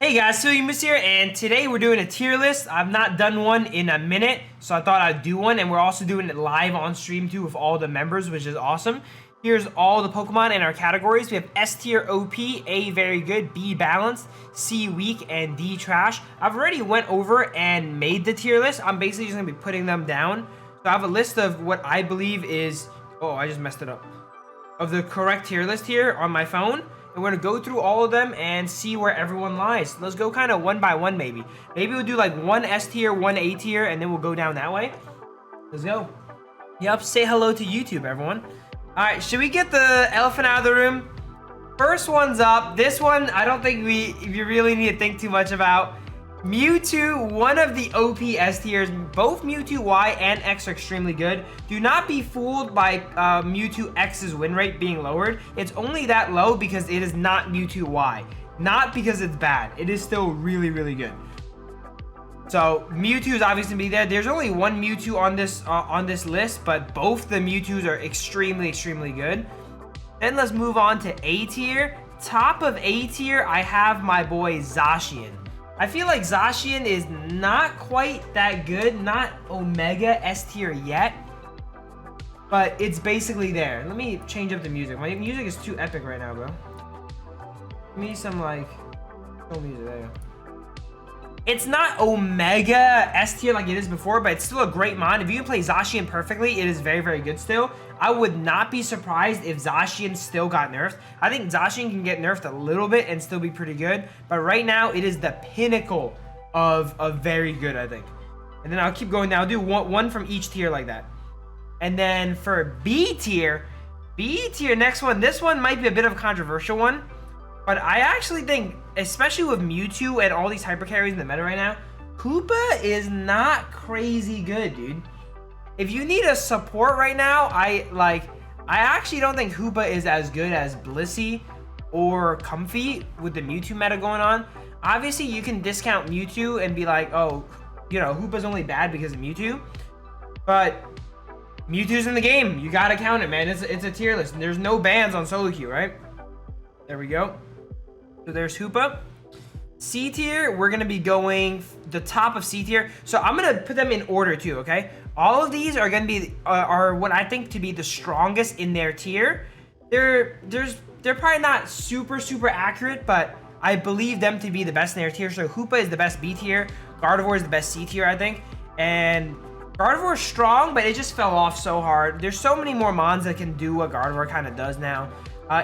Hey guys, Suimus here, and today we're doing a tier list. I've not done one in a minute, so I thought I'd do one, and we're also doing it live on stream too with all the members, which is awesome. Here's all the Pokemon in our categories. We have S tier OP, A very good, B balanced, C weak, and D trash. I've already went over and made the tier list. I'm basically just gonna be putting them down. So I have a list of what I believe is, oh, I just messed it up, of the correct tier list here on my phone. And we're gonna go through all of them and see where everyone lies. Let's go kind of one by one, maybe. Maybe we'll do like one S tier, one A tier, and then we'll go down that way. Let's go. Yep, say hello to YouTube, everyone. All right, should we get the elephant out of the room? First one's up. This one, I don't think you really need to think too much about. Mewtwo, one of the OP S tiers. Both Mewtwo Y and X are extremely good. Do not be fooled by Mewtwo X's win rate being lowered. It's only that low because it is not Mewtwo Y. Not because it's bad. It is still really, really good. So Mewtwo is obviously gonna be there. There's only one Mewtwo on this list, but both the Mewtwo's are extremely, extremely good. Then let's move on to A tier. Top of A tier, I have my boy Zacian. I feel like Zacian is not quite that good, not Omega S tier yet, but it's basically there. Let me change up the music. My music is too epic right now, bro. Give me some like, cool music, there you go. It's not Omega S tier like it is before, but it's still a great mod. If you can play Zacian perfectly, it is very, very good still. I would not be surprised if Zacian still got nerfed. I think Zacian can get nerfed a little bit and still be pretty good, but right now it is the pinnacle of very good, I think. And then I'll keep going now. I'll do one from each tier like that. And then for B tier, next one. This one might be a bit of a controversial one, but I actually think, especially with Mewtwo and all these hyper carries in the meta right now, Koopa is not crazy good, dude. If you need a support right now, I actually don't think Koopa is as good as Blissey or Comfey with the Mewtwo meta going on. Obviously, you can discount Mewtwo and be like, oh, you know, Koopa's only bad because of Mewtwo. But Mewtwo's in the game. You gotta count it, man. It's a tier list. And there's no bans on solo queue, right? There we go. So there's Koopa. C tier, we're gonna be going the top of C tier. So I'm gonna put them in order too, okay? All of these are gonna be are what I think to be the strongest in their tier. They're probably not super accurate, but I believe them to be the best in their tier. So Hoopa is the best B tier, Gardevoir is the best C tier, I think, and Gardevoir is strong, but it just fell off so hard. There's so many more mons that can do what Gardevoir kind of does now.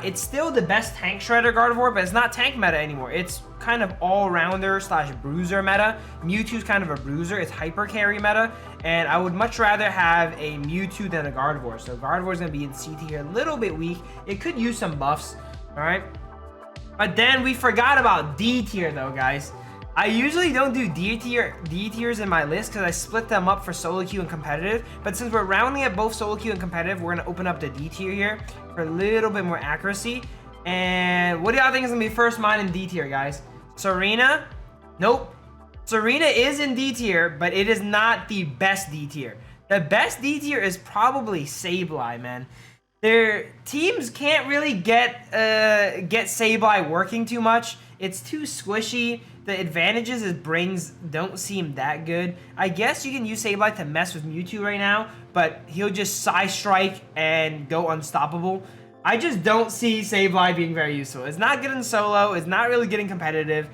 It's still the best tank shredder Gardevoir, but it's not tank meta anymore. It's kind of all-rounder / bruiser meta. Mewtwo's kind of a bruiser. It's hyper carry meta, and I would much rather have a Mewtwo than a Gardevoir. So Gardevoir's gonna be in C tier, a little bit weak. It could use some buffs, all right? But then we forgot about D tier though, guys. I usually don't do D tiers in my list because I split them up for solo queue and competitive. But since we're rounding at both solo queue and competitive, we're gonna open up the D tier here for a little bit more accuracy. And what do y'all think is gonna be first mine in D tier, guys? Serena? Nope. Serena is in D tier, but it is not the best D tier. The best D tier is probably Sableye, man. Their teams can't really get Sableye working too much. It's too squishy. The advantages it brings don't seem that good. I guess you can use Sableye to mess with Mewtwo right now, but he'll just Psy Strike and go unstoppable. I just don't see Sableye being very useful. It's not good in solo. It's not really getting competitive.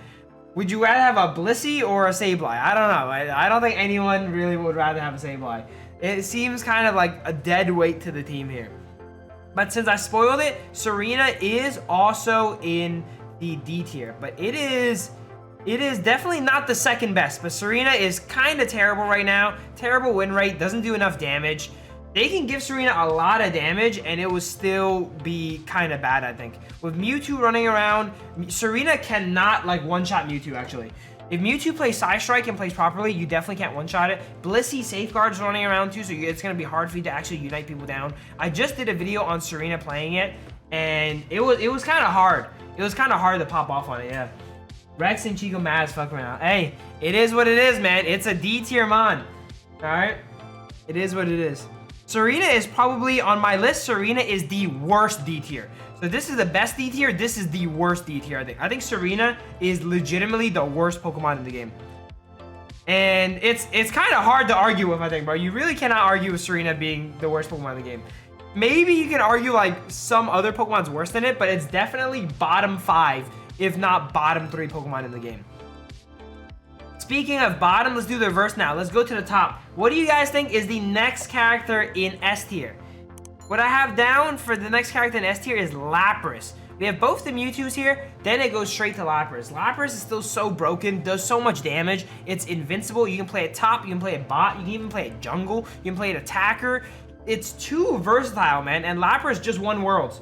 Would you rather have a Blissey or a Sableye? I don't know. I don't think anyone really would rather have a Sableye. It seems kind of like a dead weight to the team here. But since I spoiled it, Serena is also in the D tier, but it is definitely not the second best, but Serena is kind of terrible right now. Terrible win rate, doesn't do enough damage. They can give Serena a lot of damage and it would still be kind of bad, I think. With Mewtwo running around, Serena cannot like one-shot Mewtwo actually. If Mewtwo plays Psy Strike and plays properly, you definitely can't one-shot it. Blissey Safeguard's running around too, so it's going to be hard for you to actually unite people down. I just did a video on Serena playing it, and it was kind of hard. It was kind of hard to pop off on it, yeah. Rex and Chico mad as fuck right now. Hey, it is what it is, man. It's a D tier mon. Alright? It is what it is. Serena is probably on my list. Serena is the worst D tier. So So this is the best D tier. This is the worst D tier, I think. I think Serena is legitimately the worst Pokemon in the game. And it's kind of hard to argue with, I think, bro. You really cannot argue with Serena being the worst Pokemon in the game. Maybe you can argue like some other Pokemon's worse than it, but it's definitely bottom 5, if not bottom 3 Pokemon in the game. Speaking of bottom, let's do the reverse now. Let's go to the top. What do you guys think is the next character in S tier? What I have down for the next character in S tier is Lapras. We have both the Mewtwo's here, then it goes straight to Lapras. Lapras is still so broken, does so much damage. It's invincible. You can play it top, you can play it bot, you can even play it jungle, you can play it attacker. It's too versatile, man, and Lapras just won Worlds.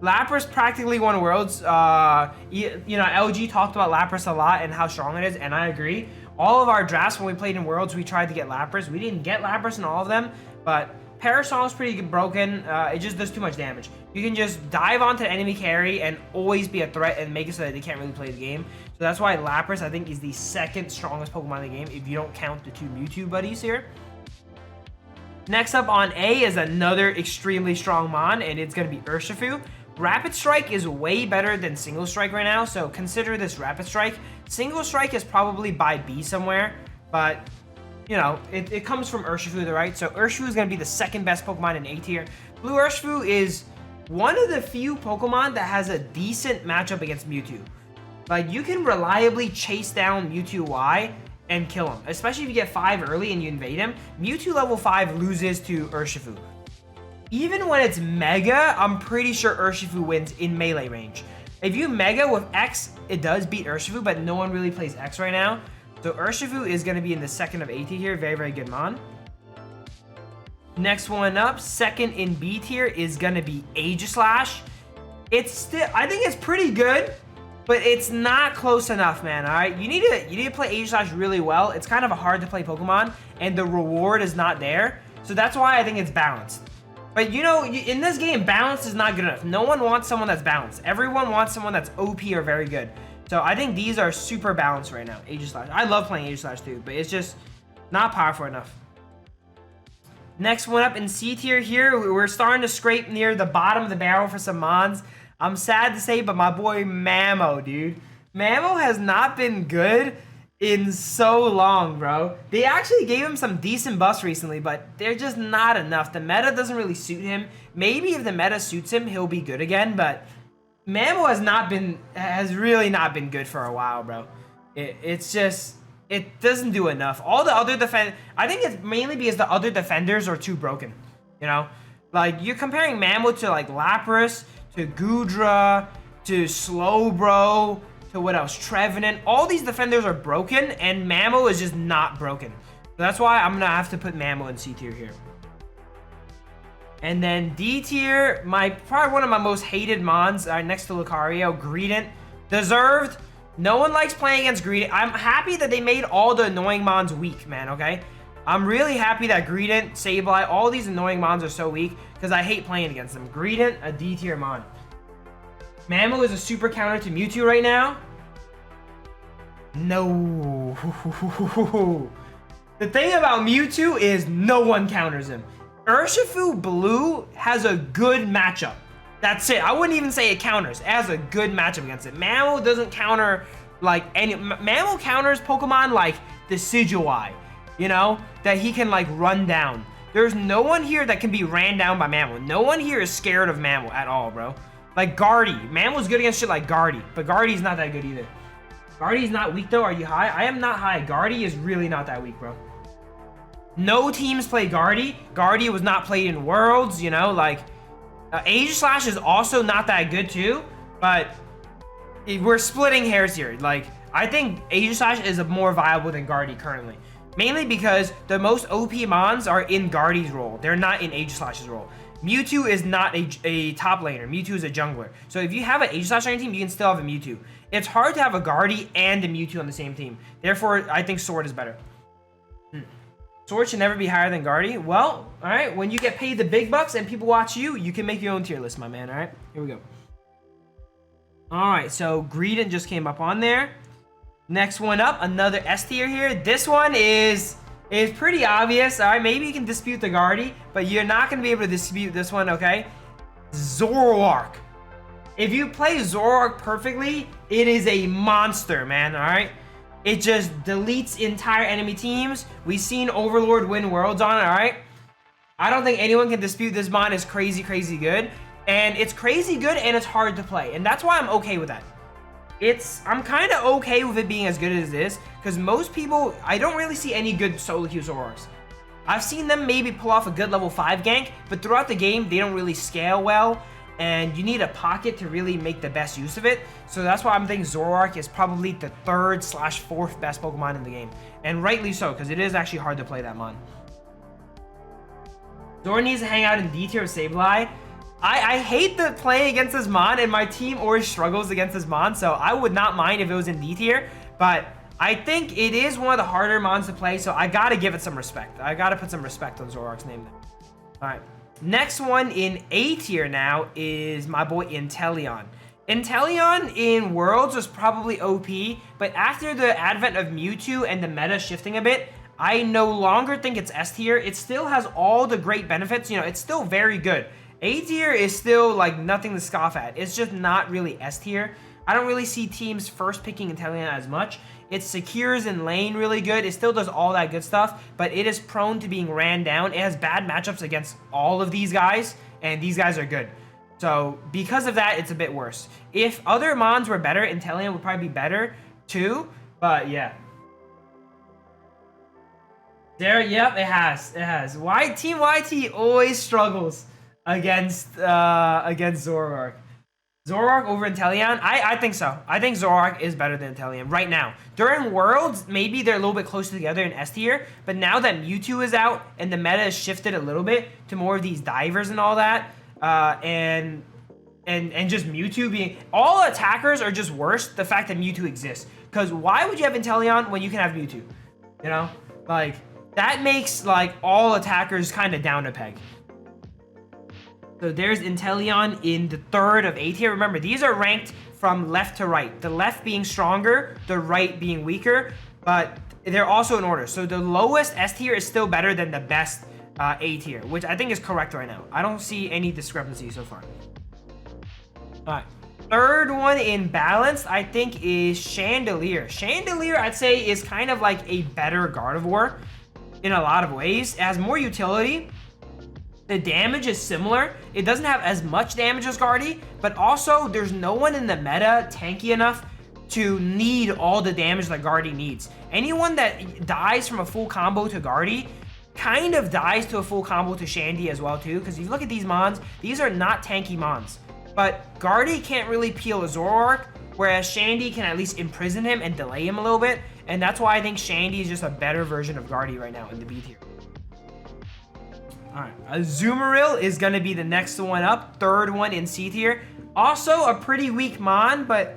Lapras practically won Worlds. You know, LG talked about Lapras a lot and how strong it is, and I agree. All of our drafts when we played in Worlds, we tried to get Lapras. We didn't get Lapras in all of them, but Parasong's pretty broken. It just does too much damage. You can just dive onto the enemy carry and always be a threat and make it so that they can't really play the game. So that's why Lapras, I think, is the second strongest Pokemon in the game if you don't count the 2 Mewtwo buddies here. Next up on A is another extremely strong Mon, and it's going to be Urshifu. Rapid Strike is way better than Single Strike right now, so consider this Rapid Strike. Single Strike is probably by B somewhere, but you know, it comes from Urshifu, right? So Urshifu is going to be the second best Pokemon in A tier. Blue Urshifu is one of the few Pokemon that has a decent matchup against Mewtwo. Like, you can reliably chase down Mewtwo Y and kill him, especially if you get 5 early and you invade him. Mewtwo level 5 loses to Urshifu. Even when it's Mega, I'm pretty sure Urshifu wins in melee range. If you Mega with X, it does beat Urshifu, but no one really plays X right now. So Urshifu is going to be in the second of A tier here. Very, very good Mon. Next one up, second in B tier, is going to be Aegislash. It's still, I think it's pretty good, but it's not close enough, man. All right, you need to play Aegislash really well. It's kind of a hard to play Pokemon, and the reward is not there. So that's why I think it's balanced. But you know, in this game, balance is not good enough. No one wants someone that's balanced. Everyone wants someone that's OP or very good. So I think these are super balanced right now. Aegislash. I love playing Aegislash too, but it's just not powerful enough. Next one up in C tier here, we're starting to scrape near the bottom of the barrel for some Mons. I'm sad to say, but my boy Mamo, dude. Mamo has not been good in so long, bro. They actually gave him some decent buffs recently, but they're just not enough. The meta doesn't really suit him. Maybe if the meta suits him, he'll be good again, but Mamo has really not been good for a while, bro. It's just, it doesn't do enough. All the other I think it's mainly because the other defenders are too broken, you know? Like, you're comparing Mamo to, like, Lapras, to Goodra, to Slowbro, to what else? Trevenant. All these defenders are broken, and Mamo is just not broken. So that's why I'm gonna have to put Mamo in C tier here. And then D tier, probably one of my most hated Mons, next to Lucario, Greedent. Deserved. No one likes playing against Greedent. I'm happy that they made all the annoying Mons weak, man, okay? I'm really happy that Greedent, Sableye, all these annoying Mons are so weak, because I hate playing against them. Greedent, a D tier Mon. Mamo is a super counter to Mewtwo right now. No. The thing about Mewtwo is no one counters him. Urshifu Blue has a good matchup. That's it. I wouldn't even say it counters. It has a good matchup against it. Mamo doesn't counter like any... Mamo counters Pokemon like the Decidueye, you know? That he can like run down. There's no one here that can be ran down by Mamo. No one here is scared of Mamo at all, bro. Like Guardy. Mamo's good against shit like Guardy, but Guardy's not that good either. Guardy's not weak though. Are you high? I am not high. Guardy is really not that weak, bro. No teams play Guardy. Guardy was not played in Worlds, you know, like Aegislash is also not that good too, but we're splitting hairs here. Like, I think Aegislash is more viable than Guardy currently. Mainly because the most OP Mons are in Guardy's role. They're not in Aegislash's role. Mewtwo is not a top laner. Mewtwo is a jungler. So if you have an Aegislash on your team, you can still have a Mewtwo. It's hard to have a Guardy and a Mewtwo on the same team. Therefore, I think Sword is better. Sword should never be higher than Guardy. Well, all right, when you get paid the big bucks and people watch you, you can make your own tier list, my man, all right? Here we go. All right, so Greedent just came up on there. Next one up, another S tier here. This one is pretty obvious, all right? Maybe you can dispute the Guardy, but you're not going to be able to dispute this one, okay? Zoroark. If you play Zoroark perfectly, it is a monster, man, alright? It just deletes entire enemy teams. We've seen Overlord win worlds on it, alright? I don't think anyone can dispute this mod is crazy, crazy good. And it's crazy good and it's hard to play. And that's why I'm okay with that. I'm kind of okay with it being as good as it is. Because most people, I don't really see any good solo queue Zoroarks. I've seen them maybe pull off a good level 5 gank. But throughout the game, they don't really scale well. And you need a pocket to really make the best use of it. So that's why I'm thinking Zoroark is probably the 3rd/4th best Pokemon in the game. And rightly so, because it is actually hard to play that mon. Zora needs to hang out in D tier with Sableye. I hate the play against this mon, and my team always struggles against this mon, so I would not mind if it was in D tier, but I think it is one of the harder mons to play, so I gotta give it some respect. I gotta put some respect on Zoroark's name there. Alright, next one in A tier now is my boy Inteleon. Inteleon in Worlds was probably OP, but after the advent of Mewtwo and the meta shifting a bit, I no longer think it's S tier. It still has all the great benefits, you know, it's still very good. A tier is still like nothing to scoff at. It's just not really S tier. I don't really see teams first picking Inteleon as much. It secures in lane really good. It still does all that good stuff, but it is prone to being ran down. It has bad matchups against all of these guys, and these guys are good. So because of that, it's a bit worse. If other mons were better, Inteleon would probably be better too, but yeah. There, yep, it has. Team YT always struggles against Zoroark. Zoroark over Inteleon? I think so. I think Zoroark is better than Inteleon right now. During Worlds, maybe they're a little bit closer together in S tier, but now that Mewtwo is out and the meta has shifted a little bit to more of these divers and all that, and just Mewtwo being... All attackers are just worse, the fact that Mewtwo exists. Because why would you have Inteleon when you can have Mewtwo? You know? Like, that makes, like, all attackers kind of down a peg. So there's Inteleon in the 3rd of A tier. Remember, these are ranked from left to right. The left being stronger, the right being weaker, but they're also in order. So the lowest S tier is still better than the best A tier, which I think is correct right now. I don't see any discrepancy so far. All right. 3rd one in balanced, I think, is Chandelier. Chandelier, I'd say, is kind of like a better Gardevoir in a lot of ways. It has more utility. The damage is similar. It doesn't have as much damage as Guardy, but also there's no one in the meta tanky enough to need all the damage that Guardy needs. Anyone that dies from a full combo to Guardy kind of dies to a full combo to Shandy as well too, because if you look at these mons, these are not tanky mons. But Guardy can't really peel a Zoroark, whereas Shandy can at least imprison him and delay him a little bit, and that's why I think Shandy is just a better version of Guardy right now in the B tier. Alright, Azumarill is going to be the next one up. 3rd one in C tier. Also a pretty weak mon, but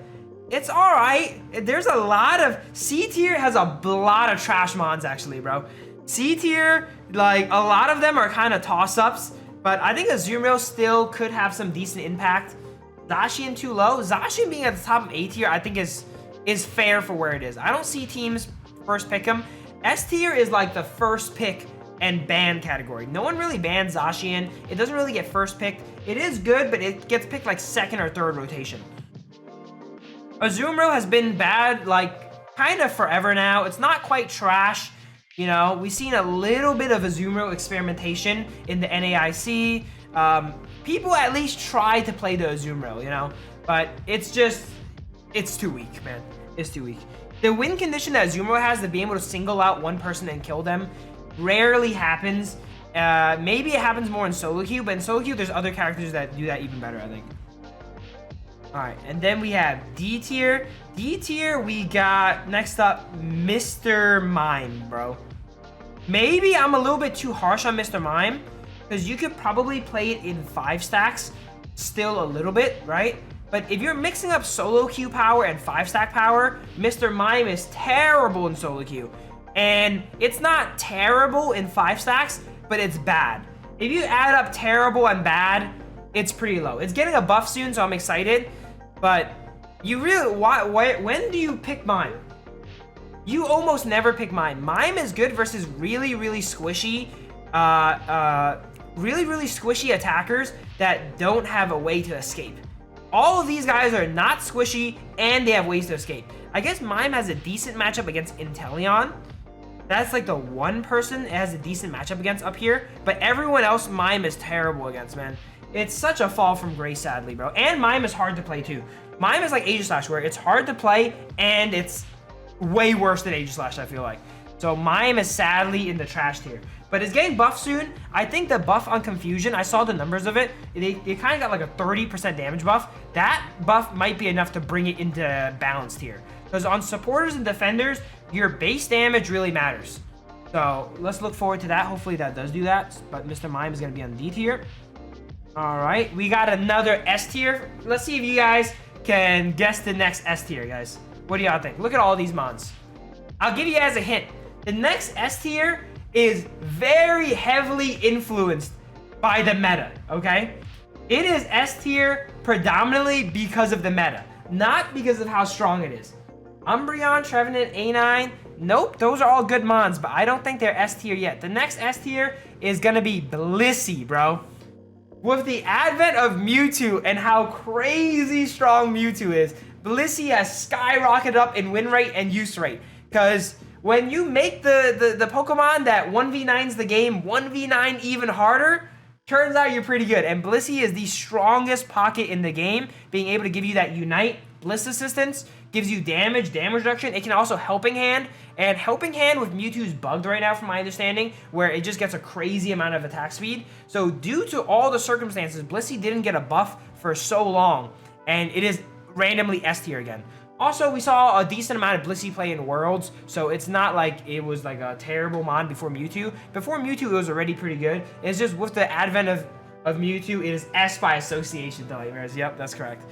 it's alright. There's a lot of... C tier has a lot of trash mons actually, bro. C tier, like, a lot of them are kind of toss-ups, but I think Azumarill still could have some decent impact. Zacian too low. Zacian being at the top of A tier, I think is fair for where it is. I don't see teams first pick him. S tier is like the first pick and ban category. No one really bans Zacian. It doesn't really get first picked. It is good, but it gets picked like 2nd or 3rd rotation. Azumarill has been bad like kind of forever now. It's not quite trash. You know, we've seen a little bit of Azumarill experimentation in the NAIC. People at least try to play the Azumarill, you know, but it's too weak, man. It's too weak. The win condition that Azumarill has to be able to single out one person and kill them rarely happens. Maybe it happens more in solo queue, but in solo queue, there's other characters that do that even better, I think. All right, and then we have D tier. D tier, we got next up Mr. Mime, bro. Maybe I'm a little bit too harsh on Mr. Mime, because you could probably play it in 5 stacks still a little bit, right? But if you're mixing up solo queue power and 5-stack power, Mr. Mime is terrible in solo queue. And it's not terrible in 5 stacks, but it's bad. If you add up terrible and bad, it's pretty low. It's getting a buff soon, so I'm excited. But you really, when do you pick Mime? You almost never pick Mime. Mime is good versus really squishy, really squishy attackers that don't have a way to escape. All of these guys are not squishy, and they have ways to escape. I guess Mime has a decent matchup against Inteleon. That's like the one person it has a decent matchup against up here. But everyone else, Mime is terrible against, man. It's such a fall from grace, sadly, bro. And Mime is hard to play, too. Mime is like Aegislash, where it's hard to play, and it's way worse than Aegislash, I feel like. So Mime is sadly in the trash tier. But it's getting buffed soon. I think the buff on Confusion, I saw the numbers of it. They kind of got like a 30% damage buff. That buff might be enough to bring it into balanced tier. Because on supporters and defenders, your base damage really matters. So let's look forward to that. Hopefully that does do that. But Mr. Mime is going to be on D tier. All right, we got another S tier. Let's see if you guys can guess the next S tier, guys. What do y'all think? Look at all these mons. I'll give you guys a hint. The next S tier is very heavily influenced by the meta, okay? It is S tier predominantly because of the meta, not because of how strong it is. Umbreon, Trevenant, A9, nope, those are all good mons, but I don't think they're S tier yet. The next S tier is gonna be Blissey, bro. With the advent of Mewtwo and how crazy strong Mewtwo is, Blissey has skyrocketed up in win rate and use rate. Because when you make the Pokemon that 1v9s the game 1v9 even harder, turns out you're pretty good. And Blissey is the strongest pocket in the game, being able to give you that Unite, Bliss Assistance, gives you damage reduction. It can also Helping Hand, and Helping Hand with Mewtwo's bugged right now from my understanding, where it just gets a crazy amount of attack speed. So due to all the circumstances, Blissey didn't get a buff for so long, and it is randomly S tier again. Also, we saw a decent amount of Blissey play in Worlds, so it's not like it was like a terrible mon before Mewtwo. Before Mewtwo, it was already pretty good. It's just with the advent of Mewtwo, it is S by association, Nightmares. Yep, that's correct.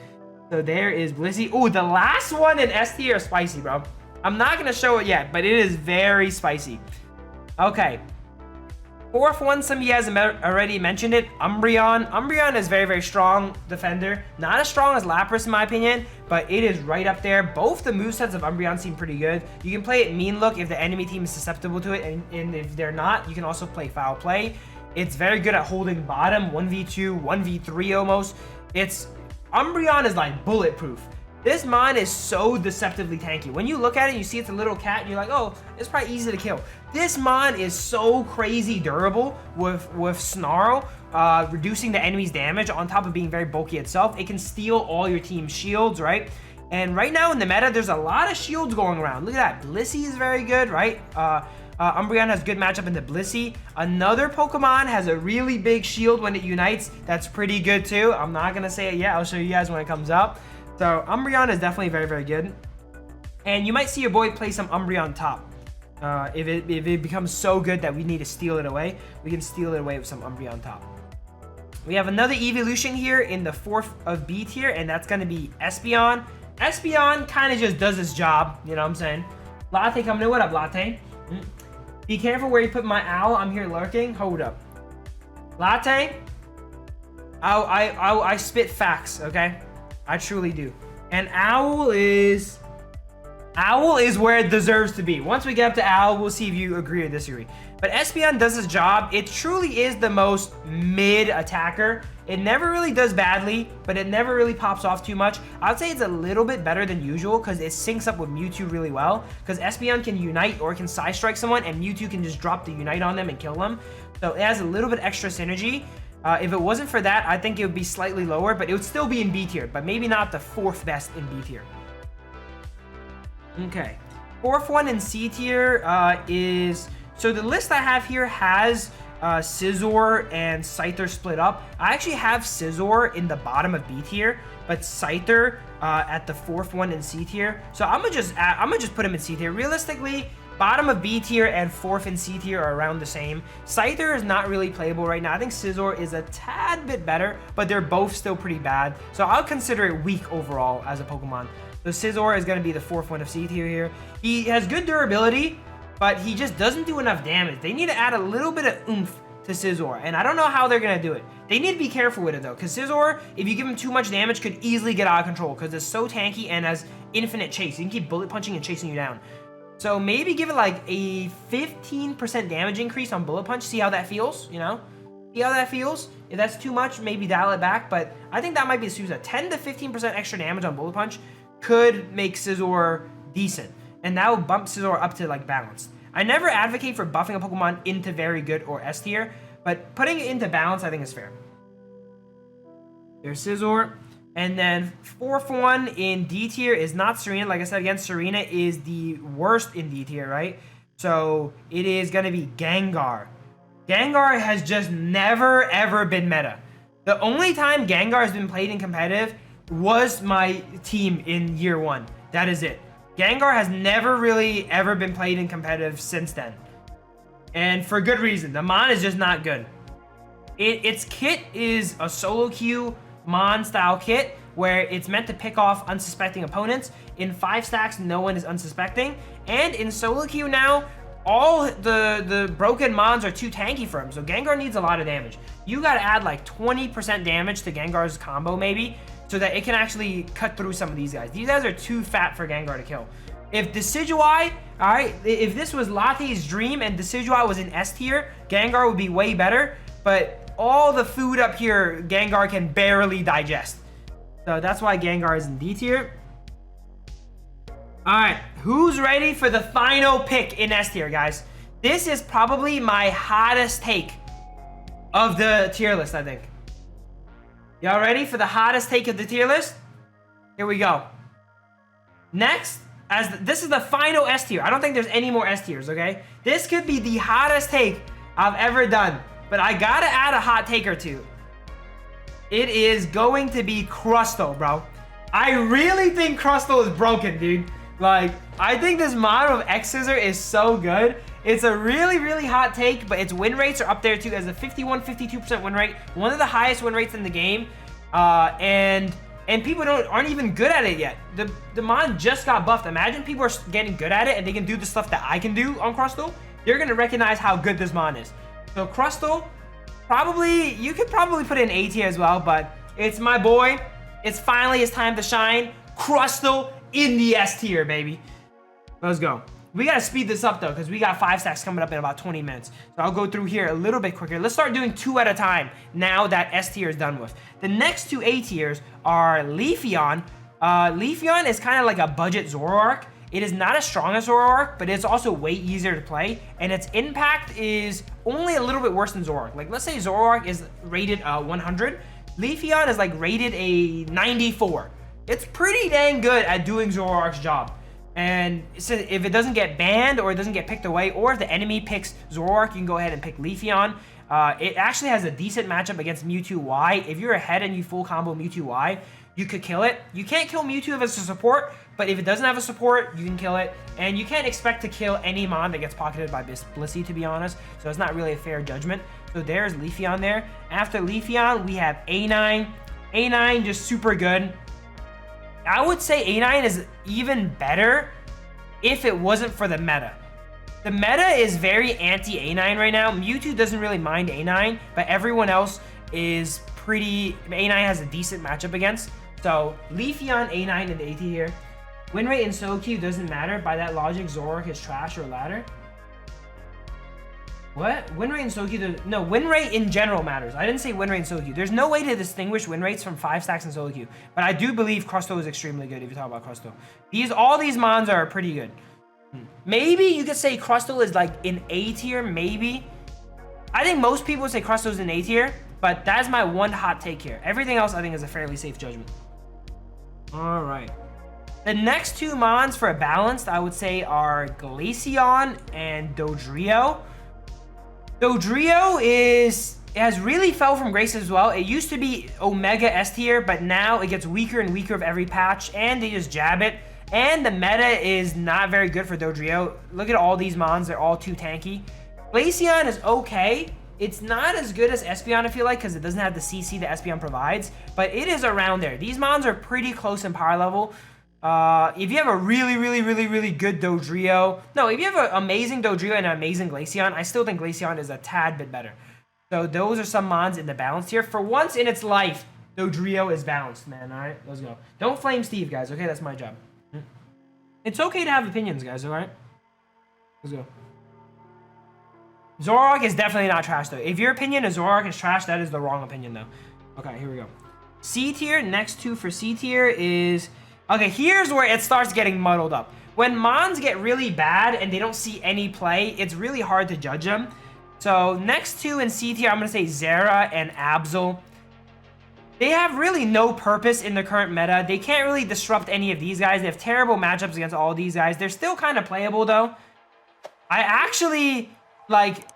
So there is Blissey. Oh, the last one in S tier is spicy, bro. I'm not going to show it yet, but it is very spicy. Okay. Fourth one, some of you guys have already mentioned it, Umbreon. Umbreon is very, very strong defender. Not as strong as Lapras in my opinion, but it is right up there. Both the movesets of Umbreon seem pretty good. You can play it Mean Look if the enemy team is susceptible to it, and if they're not, you can also play Foul Play. It's very good at holding bottom, 1v2, 1v3 almost. Umbreon is like bulletproof. This mon is so deceptively tanky. When you look at it, you see it's a little cat, and you're like, oh, it's probably easy to kill. This mon is so crazy durable with Snarl, reducing the enemy's damage on top of being very bulky itself. It can steal all your team's shields, right? And right now in the meta, there's a lot of shields going around. Look at that. Blissey is very good, right? Umbreon has good matchup into Blissey. Another Pokemon has a really big shield when it unites. That's pretty good too. I'm not going to say it yet. I'll show you guys when it comes up. So Umbreon is definitely very, very good. And you might see your boy play some Umbreon top. If it becomes so good that we need to steal it away, we can steal it away with some Umbreon top. We have another evolution here in the 4th of B tier, and that's going to be Espeon. Espeon kind of just does its job, you know what I'm saying? Latte coming in. What up, Latte? Be careful where you put my owl. I'm here lurking. Hold up. Latte, I spit facts, okay? I truly do. And Owl is where it deserves to be. Once we get up to Owl, we'll see if you agree or disagree. But Espeon does its job. It truly is the most mid attacker. It never really does badly, but it never really pops off too much. I'd say it's a little bit better than usual because it syncs up with Mewtwo really well. Because Espeon can Unite or it can Side Strike someone, and Mewtwo can just drop the Unite on them and kill them. So it has a little bit extra synergy. If it wasn't for that, I think it would be slightly lower, but it would still be in B tier, but maybe not the 4th best in B tier. Okay. 4th one in C tier is... So the list I have here has Scizor and Scyther split up. I actually have Scizor in the bottom of B tier, but Scyther at the 4th one in C tier. So I'm gonna just put him in C tier. Realistically, bottom of B tier and 4th in C tier are around the same. Scyther is not really playable right now. I think Scizor is a tad bit better, but they're both still pretty bad. So I'll consider it weak overall as a Pokemon. So Scizor is going to be the 4th one of C tier here. He has good durability, but he just doesn't do enough damage. They need to add a little bit of oomph to Scizor, and I don't know how they're going to do it. They need to be careful with it, though, because Scizor, if you give him too much damage, could easily get out of control, because it's so tanky and has infinite chase. You can keep bullet punching and chasing you down. So maybe give it like a 15% damage increase on Bullet Punch, see how that feels, you know? See how that feels? If that's too much, maybe dial it back, but I think that might be a Sousa. 10 to 15% extra damage on Bullet Punch could make Scizor decent, and that would bump Scizor up to like balanced. I never advocate for buffing a Pokemon into very good or S tier, but putting it into balance I think is fair. There's Scizor. And then fourth one in D tier is not Serena. Like I said again, Serena is the worst in D tier, right? So it is going to be Gengar. Gengar has just never, ever been meta. The only time Gengar has been played in competitive was my team in year 1. That is it. Gengar has never really, ever been played in competitive since then. And for good reason. The Mon is just not good. Its kit is a solo queue Mon style kit where it's meant to pick off unsuspecting opponents. In 5 stacks, no one is unsuspecting. And in solo queue now, all the broken Mons are too tanky for him, so Gengar needs a lot of damage. You gotta add like 20% damage to Gengar's combo maybe, so that it can actually cut through some of these guys. These guys are too fat for Gengar to kill. If Decidueye, alright, if this was Latte's dream and Decidueye was in S tier, Gengar would be way better, but all the food up here, Gengar can barely digest. So that's why Gengar is in D tier. Alright, who's ready for the final pick in S tier, guys? This is probably my hottest take of the tier list, I think. Y'all ready for the hottest take of the tier list? Here we go. Next, this is the final S tier. I don't think there's any more S tiers, okay? This could be the hottest take I've ever done, but I gotta add a hot take or two. It is going to be Crustle, bro. I really think Crustle is broken, dude. Like, I think this model of X-Scissor is so good. It's a really, really hot take, but its win rates are up there too as a 51-52% win rate. One of the highest win rates in the game. And people aren't even good at it yet. The Mon just got buffed. Imagine people are getting good at it and they can do the stuff that I can do on Crustle. You're gonna recognize how good this Mon is. So Crustle, you could probably put it in A tier as well, but it's my boy. It's finally his time to shine. Crustle in the S tier, baby. Let's go. We gotta speed this up though, because we got 5 stacks coming up in about 20 minutes. So I'll go through here a little bit quicker. Let's start doing 2 at a time now that S tier is done with. The next 2 A tiers are Leafeon. Leafeon is kind of like a budget Zoroark. It is not as strong as Zoroark, but it's also way easier to play, and its impact is only a little bit worse than Zoroark. Like, let's say Zoroark is rated 100. Leafeon is like rated a 94. It's pretty dang good at doing Zoroark's job. And so if it doesn't get banned or it doesn't get picked away, or if the enemy picks Zoroark, you can go ahead and pick Leafeon. It actually has a decent matchup against Mewtwo Y. If you're ahead and you full combo Mewtwo Y, you could kill it. You can't kill Mewtwo if it's a support, but if it doesn't have a support, you can kill it. And you can't expect to kill any Mon that gets pocketed by Blissey, to be honest. So it's not really a fair judgment. So there's Leafeon there. After Leafeon, we have A9. A9 just super good. I would say A9 is even better if it wasn't for the meta. The meta is very anti-A9 right now. Mewtwo doesn't really mind A9, but everyone else is pretty... A9 has a decent matchup against. So Leafeon, A9 in the AT here. Win rate in solo queue doesn't matter. By that logic, Zoroark is trash or ladder. What? Win rate in solo queue? No, win rate in general matters. I didn't say win rate in solo queue. There's no way to distinguish win rates from 5 stacks in solo queue. But I do believe Crustle is extremely good if you talk about Crustle. All these Mons are pretty good. Maybe you could say Crustle is like in A tier, maybe. I think most people would say Crustle is in A tier, but that's my one hot take here. Everything else I think is a fairly safe judgment. All right. The next 2 Mons for a balanced, I would say, are Glaceon and Dodrio. Dodrio has really fell from grace as well. It used to be Omega S tier, but now it gets weaker and weaker with every patch, and they just jab it. And the meta is not very good for Dodrio. Look at all these Mons, they're all too tanky. Glaceon is okay. It's not as good as Espeon, I feel like, because it doesn't have the CC that Espeon provides, but it is around there. These Mons are pretty close in power level. If you have a really good Dodrio, if you have an amazing Dodrio and an amazing Glaceon, I still think Glaceon is a tad bit better. So those are some Mons in the balance here. For once in its life, Dodrio is balanced, man. All right, let's go. Don't flame Steve, guys. Okay, that's my job. It's okay to have opinions, guys. All right, let's go. Zoroark is definitely not trash though. If your opinion is Zoroark is trash, that is the wrong opinion though. Okay, here we go. C tier, next two for C tier is... Okay, here's where it starts getting muddled up. When Mons get really bad and they don't see any play, it's really hard to judge them. So next two in C tier, I'm going to say Zera and Absol. They have really no purpose in the current meta. They can't really disrupt any of these guys. They have terrible matchups against all these guys. They're still kind of playable though. I actually, like,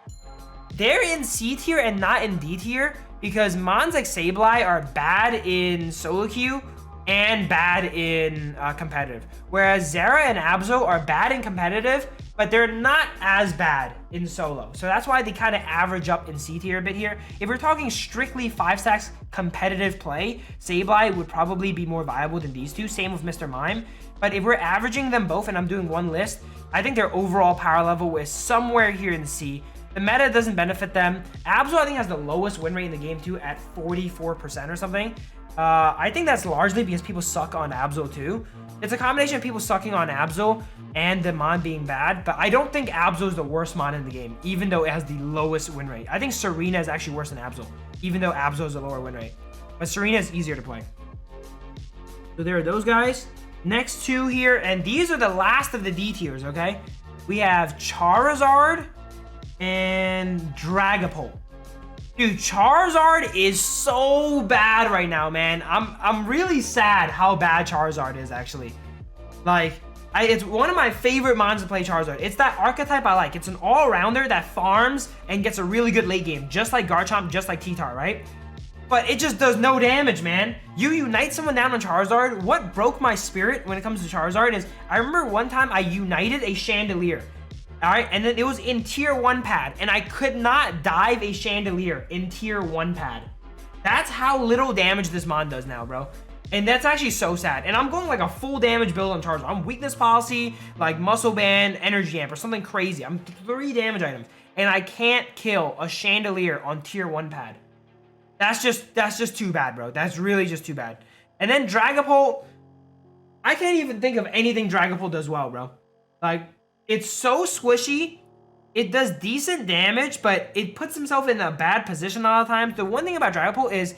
they're in C tier and not in D tier because Mons like Sableye are bad in solo queue and bad in competitive. Whereas Zera and Absol are bad in competitive, but they're not as bad in solo. So that's why they kind of average up in C tier a bit here. If we're talking strictly 5-stacks competitive play, Sableye would probably be more viable than these two. Same with Mr. Mime. But if we're averaging them both and I'm doing one list, I think their overall power level is somewhere here in C. The meta doesn't benefit them. Absol, I think, has the lowest win rate in the game too at 44% or something. I think that's largely because people suck on Absol too. It's a combination of people sucking on Absol and the Mon being bad, but I don't think Absol is the worst Mon in the game, even though it has the lowest win rate. I think Serena is actually worse than Absol, even though Absol is a lower win rate. But Serena is easier to play. So there are those guys. Next two here, and these are the last of the D tiers, okay? We have Charizard and Dragapult. Dude, Charizard is so bad right now, man. I'm really sad how bad Charizard is, actually. Like, it's one of my favorite mons to play Charizard. It's that archetype I like. It's an all-rounder that farms and gets a really good late game, just like Garchomp, just like T-Tar, right? But it just does no damage, man. You unite someone down on Charizard. What broke my spirit when it comes to Charizard is I remember one time I united a Chandelier. All right, and then it was in tier 1 pad, and I could not dive a Chandelier in tier 1 pad. That's how little damage this mon does now, bro. And that's actually so sad. And I'm going like a full damage build on Charizard. I'm weakness policy, like muscle band, energy amp, or something crazy. I'm 3 damage items, and I can't kill a Chandelier on tier 1 pad. That's just too bad, bro. That's really just too bad. And then Dragapult, I can't even think of anything Dragapult does well, bro. Like, it's so squishy. It does decent damage, but it puts himself in a bad position a lot of times. The one thing about Dragapult is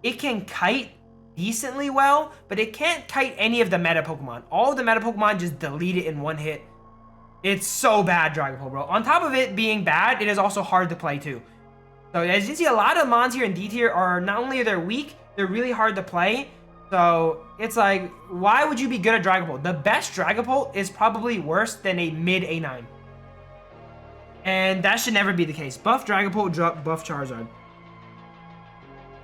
it can kite decently well, but it can't kite any of the meta Pokemon. All of the meta Pokemon just delete it in one hit. It's so bad, Dragapult, bro. On top of it being bad, it is also hard to play too. So as you can see, a lot of mons here in D tier are not only they're weak, they're really hard to play. So it's like, why would you be good at Dragapult? The best Dragapult is probably worse than a mid A9. And that should never be the case. Buff Dragapult, buff Charizard.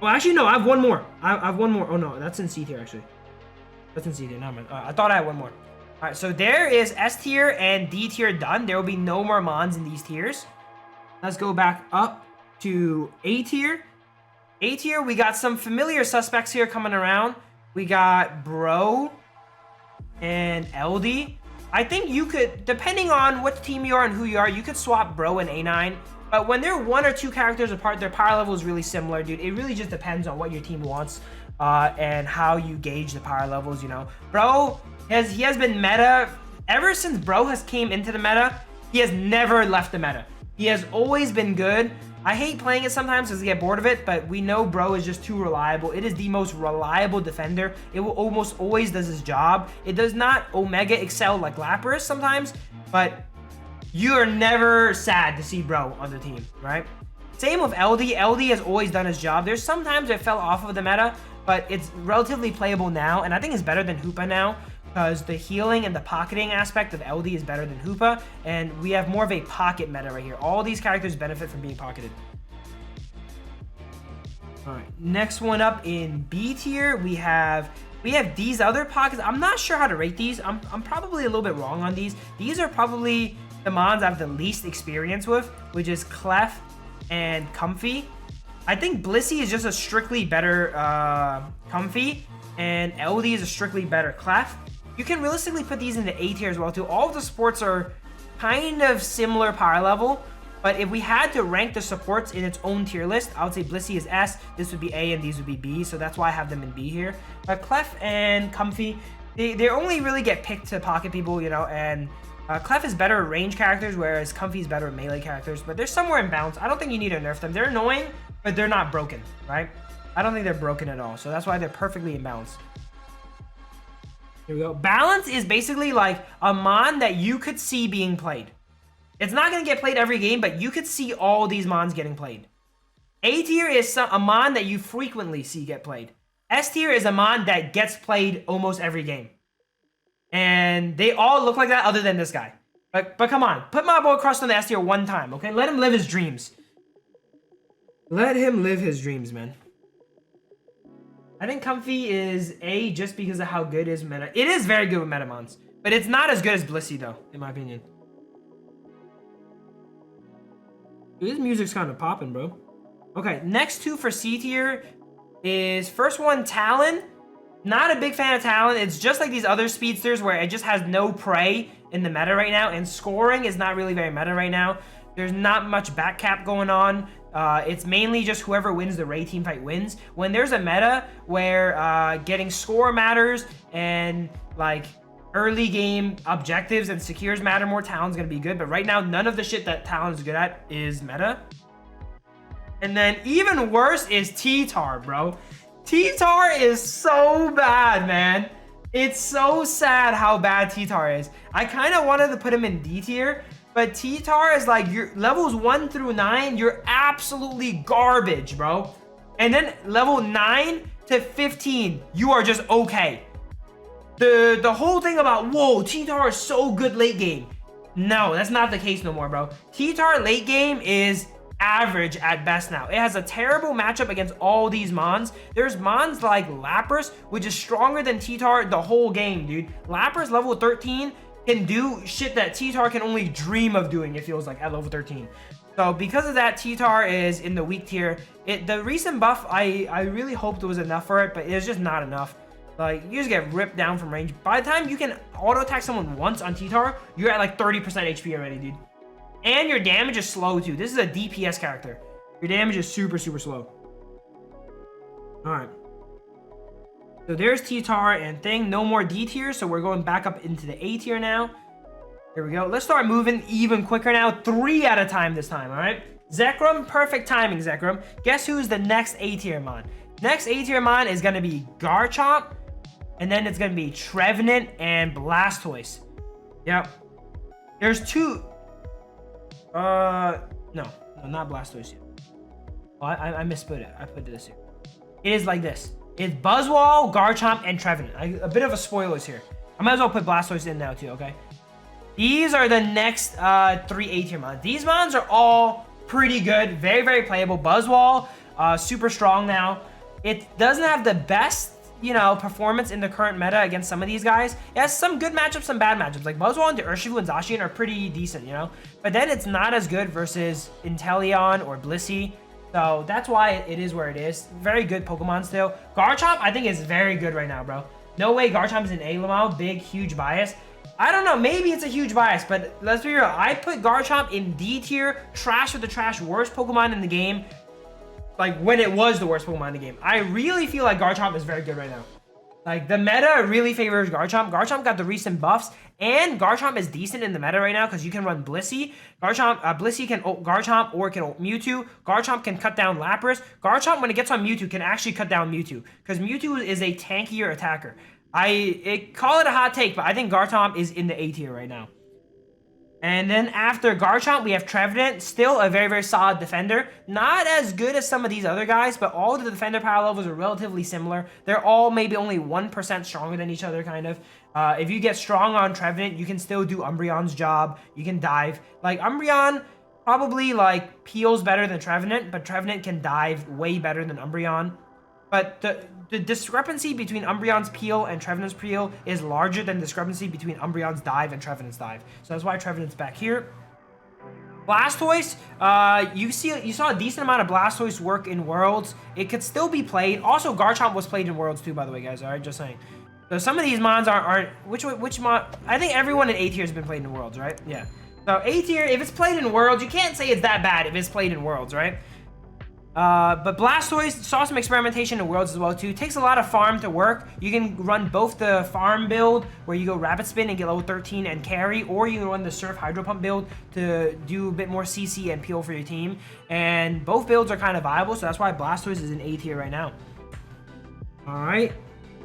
Well, actually, no, I have one more. I have one more. Oh, no, that's in C tier, actually. That's in C tier. No, man. I thought I had one more. All right, so there is S tier and D tier done. There will be no more mons in these tiers. Let's go back up to A tier. A tier, we got some familiar suspects here coming around. We got Bro and LD. I think you could, depending on what team you are and who you are, you could swap Bro and A9. But when they're 1 or 2 characters apart, their power level is really similar, dude. It really just depends on what your team wants and how you gauge the power levels, you know. Bro, he has been meta. Ever since Bro has came into the meta, he has never left the meta. He has always been good. I hate playing it sometimes because I get bored of it, but we know Bro is just too reliable. It is the most reliable defender. It will almost always does his job. It does not Omega excel like Lapras sometimes, but you are never sad to see Bro on the team, right? Same with LD. LD has always done his job. There's sometimes it fell off of the meta, but it's relatively playable now, and I think it's better than Hoopa now because the healing and the pocketing aspect of LD is better than Hoopa, and we have more of a pocket meta right here. All these characters benefit from being pocketed. All right, next one up in B tier, we have these other pockets. I'm not sure how to rate these. I'm probably a little bit wrong on these. These are probably the mons I have the least experience with, which is Clef and Comfey. I think Blissey is just a strictly better Comfey, and LD is a strictly better Clef. You can realistically put these into A tier as well too. All of the supports are kind of similar power level, but if we had to rank the supports in its own tier list, I would say Blissey is S, this would be A, and these would be B, so that's why I have them in B here. But Clef and Comfey, they only really get picked to pocket people, you know, and Clef is better at range characters, whereas Comfey is better at melee characters, but they're somewhere in balance. I don't think you need to nerf them. They're annoying, but they're not broken, right? I don't think they're broken at all, so that's why they're perfectly in balance. Here we go. Balance is basically like a mon that you could see being played. It's not going to get played every game, but you could see all these mons getting played. A tier is a mon that you frequently see get played. S tier is a mon that gets played almost every game. And they all look like that other than this guy. But come on, put my boy Crust on the S tier one time, okay? Let him live his dreams. Let him live his dreams, man. I think Comfey is A just because of how good his meta. It is very good with metamons, but it's not as good as Blissey though, in my opinion. Dude, this music's kind of popping, bro. Okay, next two for C tier is first one, Talon. Not a big fan of Talon. It's just like these other speedsters where it just has no prey in the meta right now, and scoring is not really very meta right now. There's not much back cap going on. It's mainly just whoever wins the Ray team fight wins. When there's a meta where getting score matters and like early game objectives and secures matter more, Talon's gonna be good. But right now, none of the shit that Talon's good at is meta. And then even worse is T-Tar, bro. T-Tar is so bad, man. It's so sad how bad T-Tar is. I kind of wanted to put him in D tier, but T-Tar is like, your levels 1 through 9, you're absolutely garbage, bro. And then level 9 to 15, you are just okay. The whole thing about, whoa, T-Tar is so good late game. No, that's not the case no more, bro. T-Tar late game is average at best now. It has a terrible matchup against all these mons. There's mons like Lapras, which is stronger than T-Tar the whole game, dude. Lapras level 13 can do shit that T-Tar can only dream of doing, it feels like, at level 13. So because of that, T-Tar is in the weak tier. The recent buff, I really hoped it was enough for it, but it's just not enough. Like, you just get ripped down from range. By the time you can auto attack someone once on T-Tar, you're at like 30% HP already, dude. And your damage is slow too. This is a DPS character. Your damage is super, super slow. Alright. So there's T-Tar and Thing. No more D tier, so we're going back up into the A tier now. Here we go. Let's start moving even quicker now. 3 at a time this time, alright? Zekrom, perfect timing, Zekrom. Guess who's the next A tier mon? Next A tier mon is going to be Garchomp. And then it's going to be Trevenant and Blastoise. Yep. There's two... no, not Blastoise yet. Oh, I misput it. I put this here. It is like this. It's Buzzwole, Garchomp, and Trevenant. A bit of a spoilers here. I might as well put Blastoise in now too, okay? These are the next 3 A-tier mons. These mons are all pretty good. Very, very playable. Buzzwole, super strong now. It doesn't have the best, you know, performance in the current meta against some of these guys. It has some good matchups, some bad matchups. Like Buzzwole and Urshifu and Zacian are pretty decent, you know? But then it's not as good versus Inteleon or Blissey. So that's why it is where it is. Very good Pokemon still. Garchomp, I think, is very good right now, bro. No way Garchomp is an A, Lamau. Big, huge bias. I don't know. Maybe it's a huge bias, but let's be real. I put Garchomp in D tier. Trash with the trash. Worst Pokemon in the game. Like, when it was the worst Pokemon in the game. I really feel like Garchomp is very good right now. Like, the meta really favors Garchomp. Garchomp got the recent buffs, and Garchomp is decent in the meta right now because you can run Blissey. Blissey can ult Garchomp or can ult Mewtwo. Garchomp can cut down Lapras. Garchomp, when it gets on Mewtwo, can actually cut down Mewtwo because Mewtwo is a tankier attacker. Call it a hot take, but I think Garchomp is in the A tier right now. And then after Garchomp, we have Trevenant, still a very, very solid defender. Not as good as some of these other guys, but all of the defender power levels are relatively similar. They're all maybe only 1% stronger than each other, kind of. If you get strong on Trevenant, you can still do Umbreon's job. You can dive. Like, Umbreon probably, like, peels better than Trevenant, but Trevenant can dive way better than Umbreon. But the discrepancy between Umbreon's peel and Trevenant's peel is larger than the discrepancy between Umbreon's dive and Trevenant's dive. So that's why Trevenant's back here. Blastoise, you saw a decent amount of Blastoise work in Worlds. It could still be played. Also, Garchomp was played in Worlds too, by the way, guys. All right, just saying. So some of these mons aren't which mon? I think everyone in A tier has been played in Worlds, right? Yeah. So A tier, if it's played in Worlds, you can't say it's that bad if it's played in Worlds, right? But Blastoise saw some experimentation in Worlds as well too. It takes a lot of farm to work. You can run both the farm build where you go Rapid Spin and get level 13 and carry, or you can run the Surf Hydro Pump build to do a bit more CC and peel for your team. And both builds are kind of viable, so that's why Blastoise is in A tier right now. All right.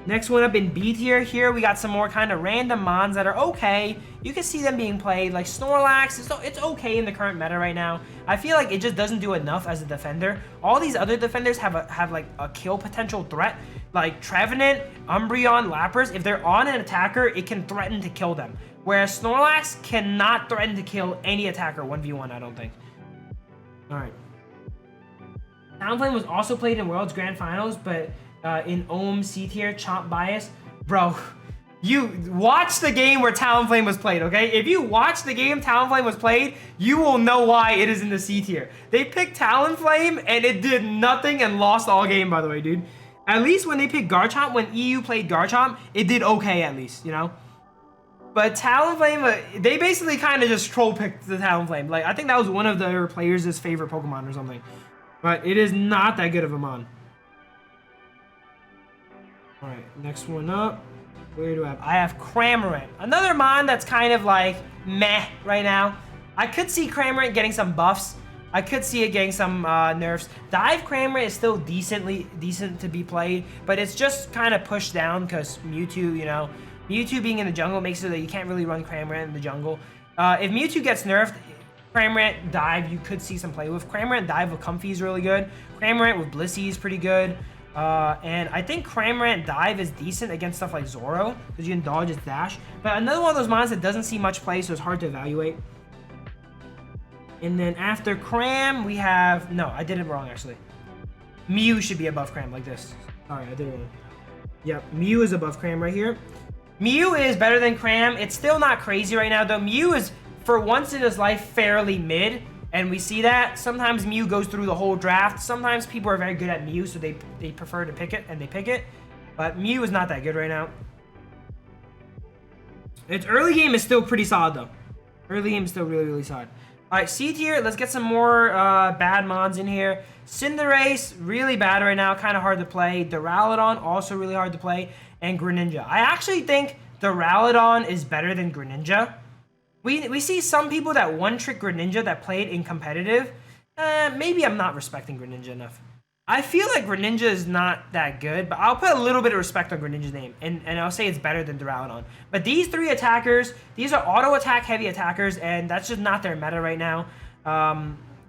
Next one up in B tier, here we got some more kind of random mons that are okay. You can see them being played, like Snorlax. It's okay in the current meta right now. I feel like it just doesn't do enough as a defender. All these other defenders have like a kill potential threat, like Trevenant, Umbreon, Lapras. If they're on an attacker, it can threaten to kill them. Whereas Snorlax cannot threaten to kill any attacker 1v1, I don't think. All right. Talonflame was also played in Worlds Grand Finals, but in Ohm C tier, Chomp bias. Bro, you watch the game where Talonflame was played, okay? If you watch the game Talonflame was played, you will know why it is in the C tier. They picked Talonflame and it did nothing and lost all game, by the way, dude. At least when they picked Garchomp, when EU played Garchomp, it did okay at least, you know? But Talonflame, they basically kind of just troll picked the Talonflame. Like, I think that was one of their players' favorite Pokemon or something. But it is not that good of a mon. Alright, next one up. Where do I have? I have Cramorant. Another mon that's kind of like meh right now. I could see Cramorant getting some buffs. I could see it getting some nerfs. Dive Cramorant is still decent to be played, but it's just kind of pushed down because Mewtwo, you know, Mewtwo being in the jungle makes it so that you can't really run Cramorant in the jungle. If Mewtwo gets nerfed, Cramorant Dive you could see some play with. Cramorant Dive with Comfey is really good. Cramorant with Blissey is pretty good. And I think Cramorant Dive is decent against stuff like Zoro, because you can dodge its dash. But another one of those mons that doesn't see much play, so it's hard to evaluate. And then after Cram, we have... No, I did it wrong, actually. Mew should be above Cram, like this. Sorry, I did it wrong. Yep, Mew is above Cram right here. Mew is better than Cram. It's still not crazy right now, though. Mew is, for once in his life, fairly mid. And we see that. Sometimes Mew goes through the whole draft. Sometimes people are very good at Mew, so they prefer to pick it, and they pick it. But Mew is not that good right now. Its early game is still pretty solid, though. Early game is still really, really solid. All right, C tier. Let's get some more bad mons in here. Cinderace, really bad right now. Kind of hard to play. Duraludon, also really hard to play. And Greninja. I actually think Duraludon is better than Greninja. We see some people that one-trick Greninja that played in competitive. Maybe I'm not respecting Greninja enough. I feel like Greninja is not that good, but I'll put a little bit of respect on Greninja's name, and I'll say it's better than Duraludon. But these three attackers, these are auto-attack heavy attackers, and that's just not their meta right now.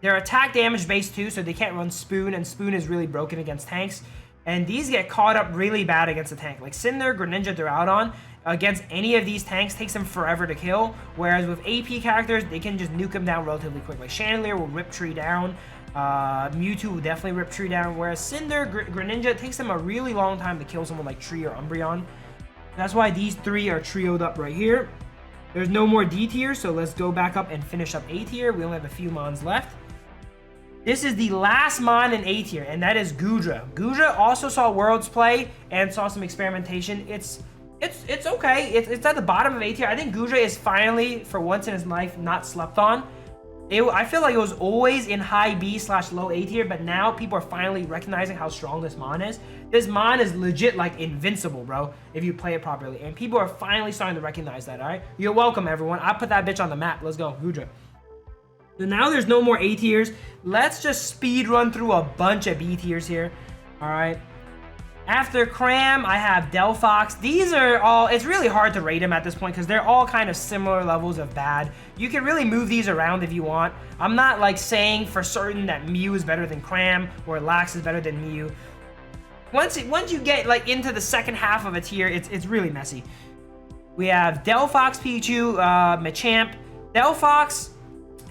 They're attack damage based too, so they can't run Spoon, and Spoon is really broken against tanks. And these get caught up really bad against a tank. Like Cinder, Greninja, Duraludon, against any of these tanks takes them forever to kill. Whereas with AP characters, they can just nuke them down relatively quick. Like Chandelier will rip Tree down. Mewtwo will definitely rip Tree down. Whereas Cinder, Greninja, it takes them a really long time to kill someone like Tree or Umbreon. That's why these three are trioed up right here. There's no more D tier, so let's go back up and finish up A tier. We only have a few mons left. This is the last mon in A tier, and that is Goodra. Goodra also saw Worlds play and saw some experimentation. It's okay. It's at the bottom of A tier. I think Goodra is finally, for once in his life, not slept on. I feel like it was always in high B/low A tier, but now people are finally recognizing how strong this mon is. This mon is legit like invincible, bro, if you play it properly. And people are finally starting to recognize that, all right? You're welcome, everyone. I put that bitch on the map. Let's go, Goodra. So now there's no more A tiers. Let's just speed run through a bunch of B tiers here. All right. After Cram, I have Delphox. These are all, it's really hard to rate them at this point because they're all kind of similar levels of bad. You can really move these around if you want. I'm not like saying for certain that Mew is better than Cram or Lax is better than Mew. Once you get like into the second half of a tier, it's really messy. We have Delphox, Pikachu, Machamp. Delphox,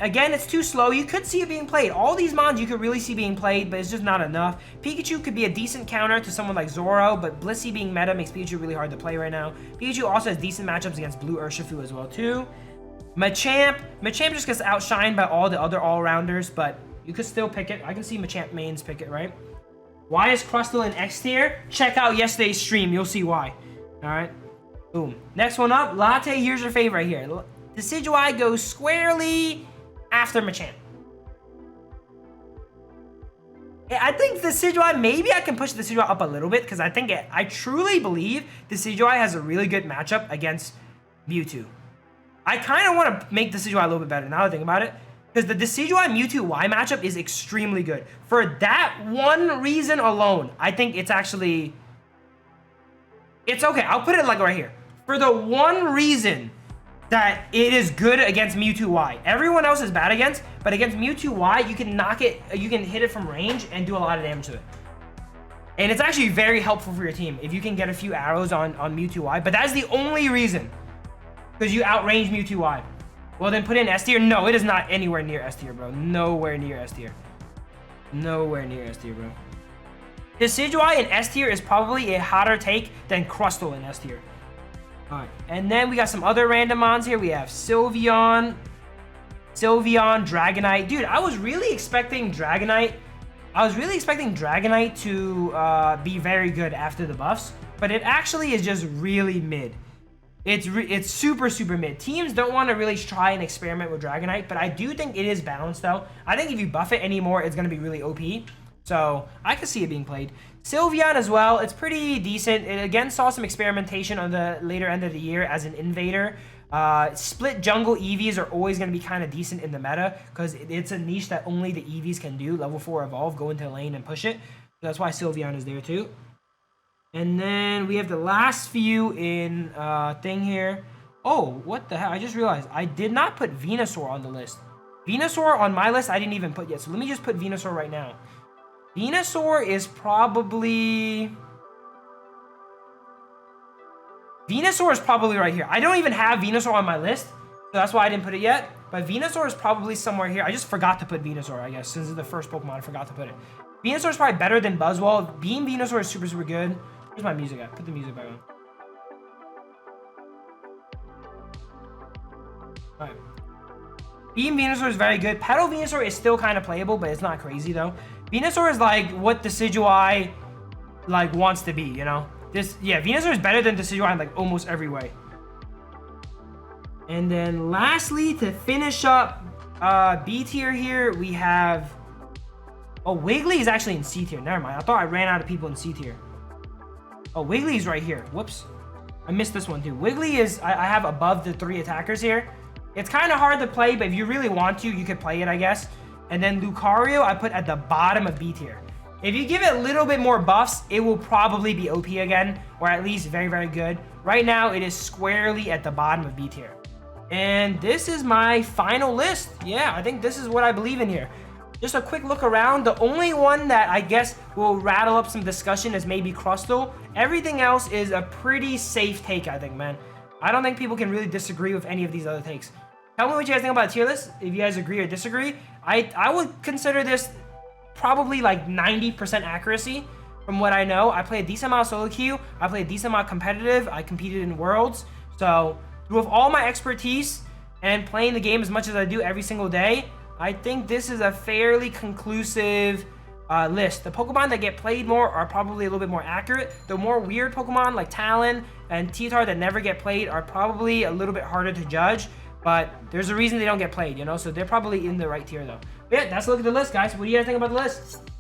again, it's too slow. You could see it being played. All these mons you could really see being played, but it's just not enough. Pikachu could be a decent counter to someone like Zoro, but Blissey being meta makes Pikachu really hard to play right now. Pikachu also has decent matchups against Blue Urshifu as well, too. Machamp just gets outshined by all the other all-rounders, but you could still pick it. I can see Machamp mains pick it, right? Why is Crustle in X tier? Check out yesterday's stream. You'll see why. All right. Boom. Next one up. Latte, here's your favorite right here. Decidueye goes squarely after Machamp. I think Decidueye, maybe I can push Decidueye up a little bit because I truly believe Decidueye has a really good matchup against Mewtwo. I kind of want to make Decidueye a little bit better now that I think about it, because the Decidueye Mewtwo Y matchup is extremely good. For that one reason alone, I think it's actually... It's okay. I'll put it like right here. For the one reason that it is good against Mewtwo Y. Everyone else is bad against, but against Mewtwo Y, you can knock it, you can hit it from range and do a lot of damage to it. And it's actually very helpful for your team if you can get a few arrows on Mewtwo Y, but that's the only reason. Because you outrange Mewtwo Y. Well, then put in S tier. No, it is not anywhere near S tier, bro. Nowhere near S tier. Nowhere near S tier, bro. Decidueye in S tier is probably a hotter take than Crustle in S tier. Alright, and then we got some other random mons here. We have Sylveon, Dragonite. Dude, I was really expecting Dragonite. To be very good after the buffs, but it actually is just really mid. It's super, super mid. Teams don't want to really try and experiment with Dragonite, but I do think it is balanced, though. I think if you buff it anymore, it's going to be really OP. So I could see it being played. Sylveon as well. It's pretty decent. It again saw some experimentation on the later end of the year as an invader. Split jungle EVs are always going to be kind of decent in the meta because it's a niche that only the EVs can do. Level 4 evolve, go into the lane and push it. So that's why Sylveon is there too. And then we have the last few in thing here. Oh, what the hell? I just realized I did not put Venusaur on the list. Venusaur on my list I didn't even put yet. So let me just put Venusaur right now. Venusaur is probably right here. I don't even have Venusaur on my list, so that's why I didn't put it yet. But Venusaur is probably somewhere here. I just forgot to put Venusaur, I guess. Since it's the first Pokemon, I forgot to put it. Venusaur is probably better than Buzzwole. Beam Venusaur is super, super good. Where's my music at? Put the music back on. Alright. Beam Venusaur is very good. Petal Venusaur is still kind of playable, but it's not crazy, though. Venusaur is like what Decidueye wants to be, you know? Venusaur is better than Decidueye in like almost every way. And then lastly, to finish up B tier here, we have... Oh, Wiggly is actually in C tier. Never mind. I thought I ran out of people in C tier. Oh, Wiggly is right here. Whoops. I missed this one too. Wiggly is... I have above the 3 attackers here. It's kind of hard to play, but if you really want to, you could play it, I guess. And then Lucario, I put at the bottom of B tier. If you give it a little bit more buffs, it will probably be OP again, or at least very, very good. Right now, it is squarely at the bottom of B tier. And this is my final list. Yeah, I think this is what I believe in here. Just a quick look around. The only one that I guess will rattle up some discussion is maybe Crustle. Everything else is a pretty safe take, I think, man. I don't think people can really disagree with any of these other takes. Tell me what you guys think about the tier list, if you guys agree or disagree. I would consider this probably like 90% accuracy from what I know. I play a decent amount of solo queue. I play a decent amount of competitive. I competed in Worlds. So with all my expertise and playing the game as much as I do every single day, I think this is a fairly conclusive list. The Pokemon that get played more are probably a little bit more accurate. The more weird Pokemon like Talon and T-Tar that never get played are probably a little bit harder to judge. But there's a reason they don't get played, you know? So they're probably in the right tier, though. But yeah, that's a look at the list, guys. What do you guys think about the list?